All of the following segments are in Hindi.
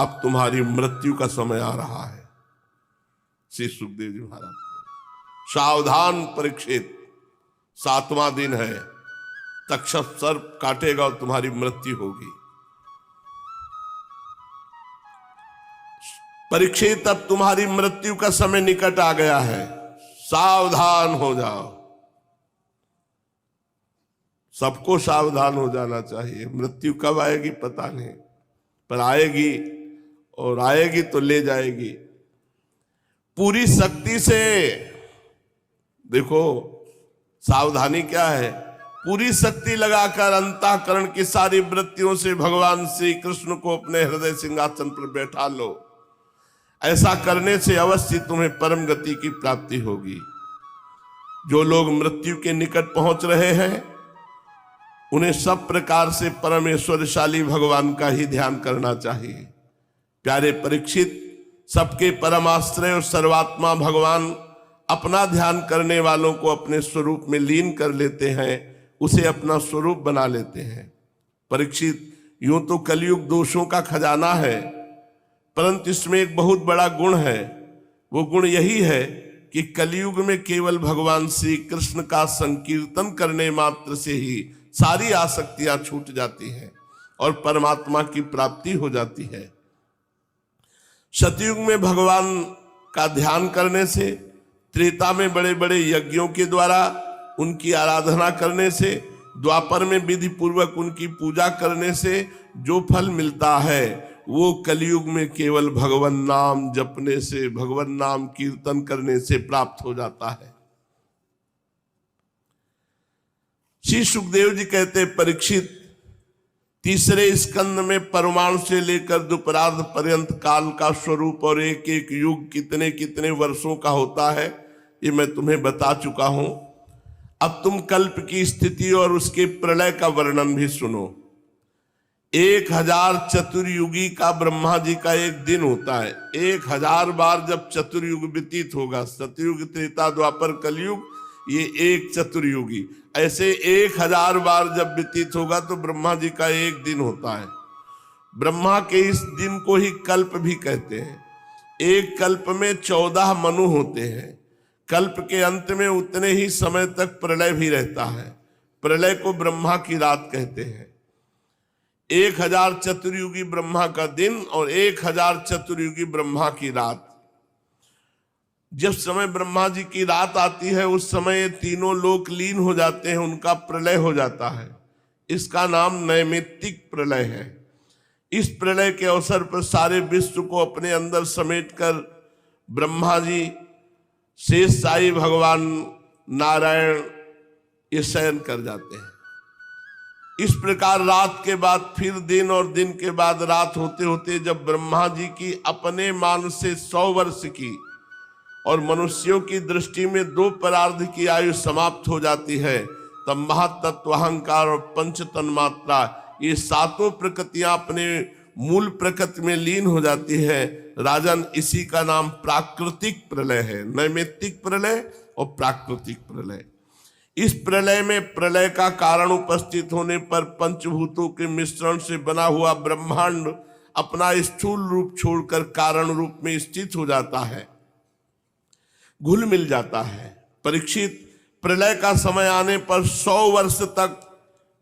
अब तुम्हारी मृत्यु का समय आ रहा है। श्री सुखदेव जी महाराज, सावधान परीक्षित, 7वां दिन है, तक्षक सर्प काटेगा और तुम्हारी मृत्यु होगी। परीक्षित, अब तुम्हारी मृत्यु का समय निकट आ गया है, सावधान हो जाओ। सबको सावधान हो जाना चाहिए। मृत्यु कब आएगी पता नहीं, पर आएगी, और आएगी तो ले जाएगी। पूरी शक्ति से देखो, सावधानी क्या है, पूरी शक्ति लगाकर अंतःकरण की सारी वृत्तियों से भगवान श्री कृष्ण को अपने हृदय सिंहासन पर बैठा लो। ऐसा करने से अवश्य तुम्हें परम गति की प्राप्ति होगी। जो लोग मृत्यु के निकट पहुंच रहे हैं, उन्हें सब प्रकार से परमेश्वरशाली भगवान का ही ध्यान करना चाहिए। प्यारे परीक्षित, सबके परमाश्रय और सर्वात्मा भगवान अपना ध्यान करने वालों को अपने स्वरूप में लीन कर लेते हैं, उसे अपना स्वरूप बना लेते हैं। परीक्षित, यूं तो कलयुग दोषों का खजाना है, परंतु इसमें एक बहुत बड़ा गुण है। वो गुण यही है कि कलयुग में केवल भगवान श्री कृष्ण का संकीर्तन करने मात्र से ही सारी आसक्तियां छूट जाती हैं और परमात्मा की प्राप्ति हो जाती है। सतयुग में भगवान का ध्यान करने से, त्रेता में बड़े बड़े यज्ञों के द्वारा उनकी आराधना करने से, द्वापर में विधि पूर्वक उनकी पूजा करने से जो फल मिलता है, वो कलयुग में केवल भगवान नाम जपने से, भगवान नाम कीर्तन करने से प्राप्त हो जाता है। श्री सुखदेव जी कहते, परीक्षित, तीसरे स्कंद में परमाणु से लेकर दुपरार्ध पर्यंत काल का स्वरूप और एक एक युग कितने कितने वर्षों का होता है, ये मैं तुम्हें बता चुका हूं। अब तुम कल्प की स्थिति और उसके प्रलय का वर्णन भी सुनो। 1000 चतुर्युगी का ब्रह्मा जी का एक दिन होता है। 1000 बार जब चतुर्युग व्यतीत होगा, सतयुग, त्रेता, द्वापर, कलयुग, ये एक चतुर्युगी, ऐसे 1000 बार जब व्यतीत होगा तो ब्रह्मा जी का एक दिन होता है। ब्रह्मा के इस दिन को ही कल्प भी कहते हैं। एक कल्प में 14 मनु होते हैं। कल्प के अंत में उतने ही समय तक प्रलय भी रहता है। प्रलय को ब्रह्मा की रात कहते हैं। 1000 चतुर्युगी ब्रह्मा का दिन और 1000 चतुर्युगी ब्रह्मा की रात। जब समय ब्रह्मा जी की रात आती है, उस समय तीनों लोक लीन हो जाते हैं, उनका प्रलय हो जाता है। इसका नाम नैमित्तिक प्रलय है। इस प्रलय के अवसर पर सारे विश्व को अपने अंदर समेटकर ब्रह्मा जी, शेष साई भगवान, नारायण ये शयन कर जाते हैं। इस प्रकार रात के बाद फिर दिन और दिन के बाद रात होते होते जब ब्रह्मा जी की अपने मान से 100 वर्ष की और मनुष्यों की दृष्टि में 2 परार्ध की आयु समाप्त हो जाती है, तब महातत्व, अहंकार और पंच तन्मात्रा, ये 7 प्रकृतियां अपने मूल प्रकृति में लीन हो जाती है। राजन, इसी का नाम प्राकृतिक प्रलय है। नैमित्तिक प्रलय और प्राकृतिक प्रलय। इस प्रलय में प्रलय का कारण उपस्थित होने पर पंचभूतों के मिश्रण से बना हुआ ब्रह्मांड अपना स्थूल रूप छोड़कर कारण रूप में स्थित हो जाता है, घुल मिल जाता है। परीक्षित, प्रलय का समय आने पर 100 वर्ष तक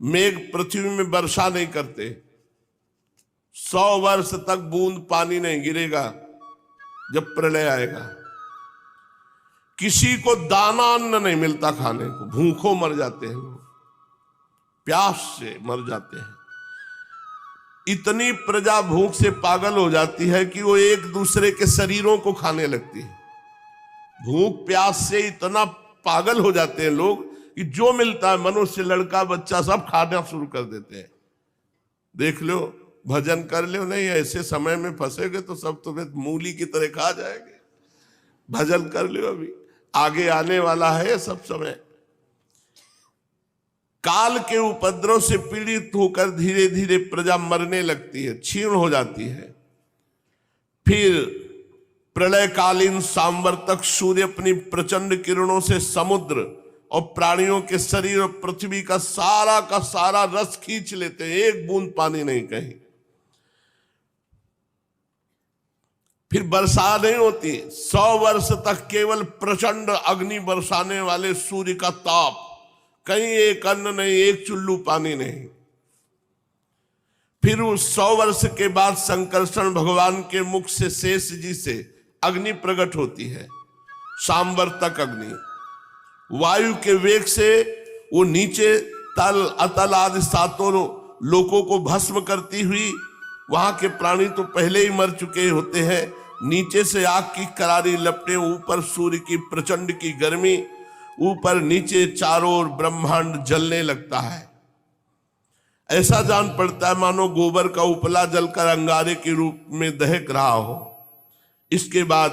मेघ पृथ्वी में वर्षा नहीं करते। 100 वर्ष तक बूंद पानी नहीं गिरेगा जब प्रलय आएगा। किसी को दाना अन्न नहीं मिलता खाने को, भूखों मर जाते हैं लोग, प्यास से मर जाते हैं। इतनी प्रजा भूख से पागल हो जाती है कि वो एक दूसरे के शरीरों को खाने लगती है। भूख प्यास से इतना पागल हो जाते हैं लोग कि जो मिलता है, मनुष्य, लड़का, बच्चा, सब खाना शुरू कर देते हैं। देख लो, भजन कर लो, नहीं ऐसे समय में फंसेगे तो सब तुम्हें मूली की तरह खा जाएंगे। भजन कर लो, अभी आगे आने वाला है सब समय। काल के उपद्रव से पीड़ित होकर धीरे धीरे प्रजा मरने लगती है, क्षीण हो जाती है। फिर प्रलयकालीन सांवर्तक सूर्य अपनी प्रचंड किरणों से समुद्र और प्राणियों के शरीर और पृथ्वी का सारा रस खींच लेते हैं, एक बूंद पानी नहीं कहीं। फिर वर्षा नहीं होती, 100 वर्ष तक केवल प्रचंड अग्नि बरसाने वाले सूर्य का ताप, कहीं एक अन्न नहीं, एक चुल्लू पानी नहीं। फिर उस 100 वर्ष के बाद संकर्षण भगवान के मुख से शेष जी से अग्नि प्रकट होती है, सांबर तक अग्नि। वायु के वेग से वो नीचे तल अतल आदि सातों लोकों को भस्म करती हुई, वहां के प्राणी तो पहले ही मर चुके होते हैं, नीचे से आग की करारी लपटें, ऊपर सूर्य की प्रचंड की गर्मी, ऊपर नीचे चारों ओर ब्रह्मांड जलने लगता है। ऐसा जान पड़ता है मानो गोबर का उपला जलकर अंगारे के रूप में दहक रहा हो। इसके बाद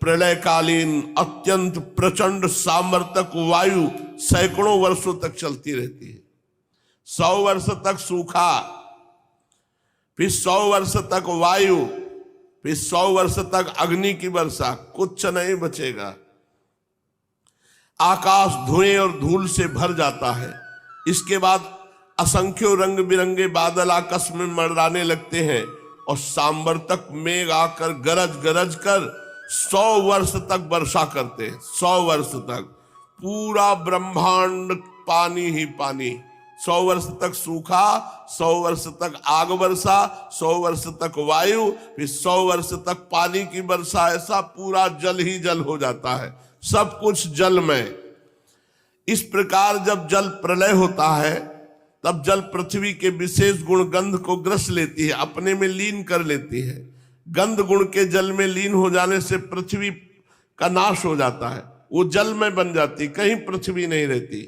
प्रलयकालीन अत्यंत प्रचंड सामर्थक वायु सैकड़ों वर्षों तक चलती रहती है। 100 वर्ष तक सूखा, फिर 100 वर्ष तक वायु, फिर 100 वर्ष तक अग्नि की वर्षा, कुछ नहीं बचेगा। आकाश धुएं और धूल से भर जाता है। इसके बाद असंख्यों रंग बिरंगे बादल आकाश में मंडराने लगते हैं और सांबर तक मेघ आकर गरज गरज कर 100 वर्ष तक वर्षा करते हैं। 100 वर्ष तक पूरा ब्रह्मांड पानी ही पानी। 100 वर्ष तक सूखा, 100 वर्ष तक आग वर्षा, 100 वर्ष तक वायु, फिर 100 वर्ष तक पानी की वर्षा। ऐसा पूरा जल ही जल हो जाता है, सब कुछ जल में। इस प्रकार जब जल प्रलय होता है तब जल पृथ्वी के विशेष गुण गंध को ग्रस लेती है, अपने में लीन कर लेती है। गंध गुण के जल में लीन हो जाने से पृथ्वी का नाश हो जाता है, वो जल में बन जाती, कहीं पृथ्वी नहीं रहती।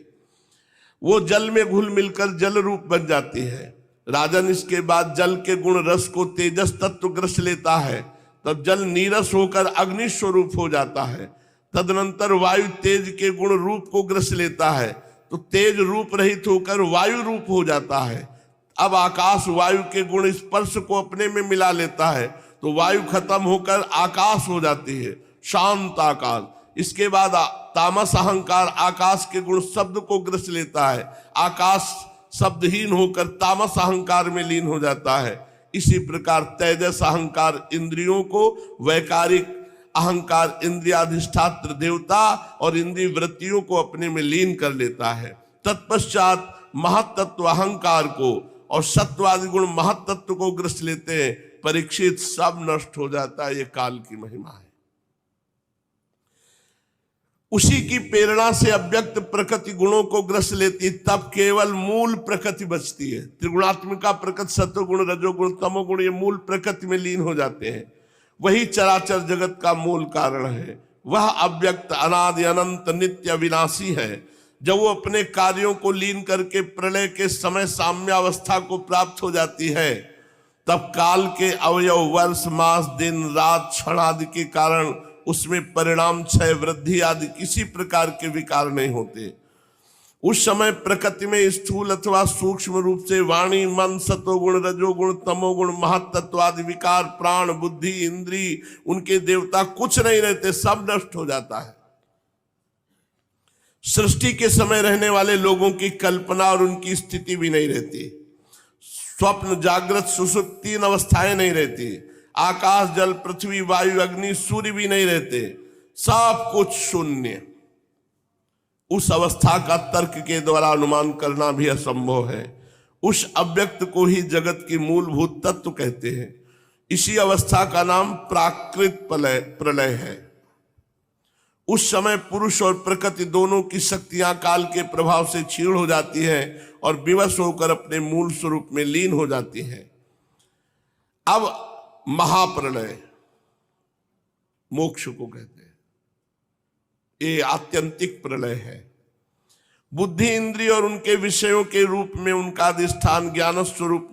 वो जल में घुल मिलकर जल रूप बन जाती है। राजन, इसके बाद जल के गुण रस को तेजस तत्व ग्रस लेता है, तब जल नीरस होकर अग्नि स्वरूप हो जाता है। तदनंतर वायु तेज के गुण रूप को ग्रस लेता है, तो तेज रूप रहित होकर वायु रूप हो जाता है। अब आकाश वायु के गुण स्पर्श को अपने में मिला लेता है, तो वायु खत्म होकर आकाश हो जाती है, शांत आकाश। इसके बाद तामस अहंकार आकाश के गुण शब्द को ग्रस लेता है, आकाश शब्दहीन होकर तामस अहंकार में लीन हो जाता है। इसी प्रकार तेजस अहंकार इंद्रियों को, वैकारिक अहंकार इंद्रियाधिष्ठात्र देवता और इंद्रिय वृत्तियों को अपने में लीन कर लेता है। तत्पश्चात महत्त्व अहंकार को और सत्वादि गुण महत्त्व को ग्रस लेते हैं। परीक्षित, सब नष्ट हो जाता है, ये काल की महिमा है। उसी की प्रेरणा से अव्यक्त प्रकृति गुणों को ग्रस लेती, तब केवल मूल प्रकृति बचती है। त्रिगुणात्मिका प्रकृति, सत्वगुण, रजोगुण, तमोगुण, ये मूल प्रकृति में लीन हो जाते हैं। वही चराचर जगत का मूल कारण है। वह अव्यक्त अनादि अनंत नित्य विनाशी है। जब वो अपने कार्यों को लीन करके प्रलय के समय साम्यावस्था को प्राप्त हो जाती है, तब काल के अवयव, वर्ष, मास, दिन, रात, क्षण आदि के कारण उसमें परिणाम, क्षय, वृद्धि आदि किसी प्रकार के विकार नहीं होते। उस समय प्रकृति में स्थूल अथवा सूक्ष्म रूप से वाणी, मन, सतोगुण, रजोगुण, तमोगुण, महत्त्व आदि विकार, प्राण, बुद्धि, इंद्री, उनके देवता कुछ नहीं रहते, सब नष्ट हो जाता है। सृष्टि के समय रहने वाले लोगों की कल्पना और उनकी स्थिति भी नहीं रहती। स्वप्न, जागृत, सुषुप्त, 3 अवस्थाएं नहीं रहती। आकाश, जल, पृथ्वी, वायु, अग्नि, सूर्य भी नहीं रहते, सब कुछ शून्य। उस अवस्था का तर्क के द्वारा अनुमान करना भी असंभव है। उस अव्यक्त को ही जगत की मूलभूत तत्व कहते हैं। इसी अवस्था का नाम प्राकृत प्रलय है। उस समय पुरुष और प्रकृति दोनों की शक्तियां काल के प्रभाव से क्षीण हो जाती हैं और विवश होकर अपने मूल स्वरूप में लीन हो जाती हैं। अब महाप्रलय मोक्ष को कहते हैं, ये आत्यंतिक प्रलय है। बुद्धि, इंद्रिय और उनके विषयों के रूप में उनका अधिष्ठान ज्ञान स्वरूप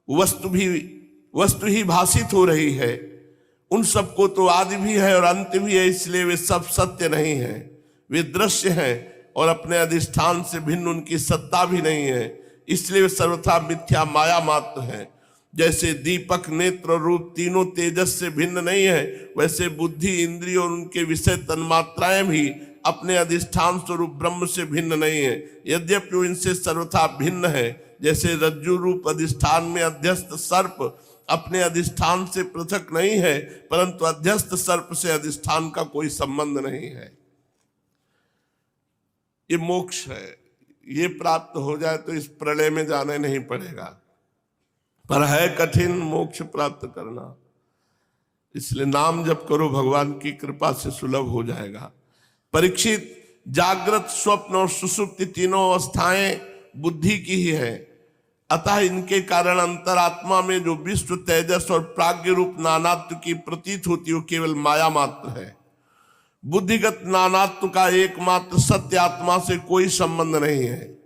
वस्तु ही भाषित हो रही है। उन सबको तो आदि भी है और अंत भी है, इसलिए वे सब सत्य नहीं है। वे दृश्य हैं और अपने अधिष्ठान से भिन्न उनकी सत्ता भी नहीं है, इसलिए वे सर्वथा मिथ्या माया मात्र है। जैसे दीपक, नेत्र, रूप तीनों तेजस से भिन्न नहीं है, वैसे बुद्धि, इंद्रिय और उनके विषय तन्मात्राएं भी अपने अधिष्ठान स्वरूप ब्रह्म से भिन्न नहीं है, यद्यपि वो इनसे सर्वथा भिन्न है। जैसे रज्जु रूप अधिष्ठान में अध्यस्त सर्प अपने अधिष्ठान से पृथक नहीं है, परंतु अध्यस्त सर्प से अधिष्ठान का कोई संबंध नहीं है। ये मोक्ष है, ये प्राप्त हो जाए तो इस प्रलय में जाने नहीं पड़ेगा, पर है कठिन मोक्ष प्राप्त करना। इसलिए नाम जप करो, भगवान की कृपा से सुलभ हो जाएगा। परीक्षित, जागृत, स्वप्न और सुषुप्ति तीनों अवस्थाएं बुद्धि की ही है, अतः इनके कारण अंतरात्मा में जो विश्व, तेजस और प्राज्ञ रूप नानात्व की प्रतीत होती है वो केवल माया मात्र है। बुद्धिगत नानात्व का एकमात्र सत्य आत्मा से कोई संबंध नहीं है।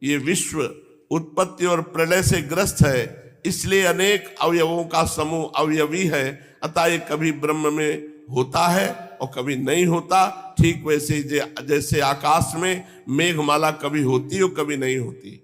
ये विश्व उत्पत्ति और प्रलय से ग्रस्त है, इसलिए अनेक अवयवों का समूह अवयवी है, अतः ये कभी ब्रह्म में होता है और कभी नहीं होता। ठीक वैसे जैसे आकाश में मेघमाला कभी होती और कभी नहीं होती।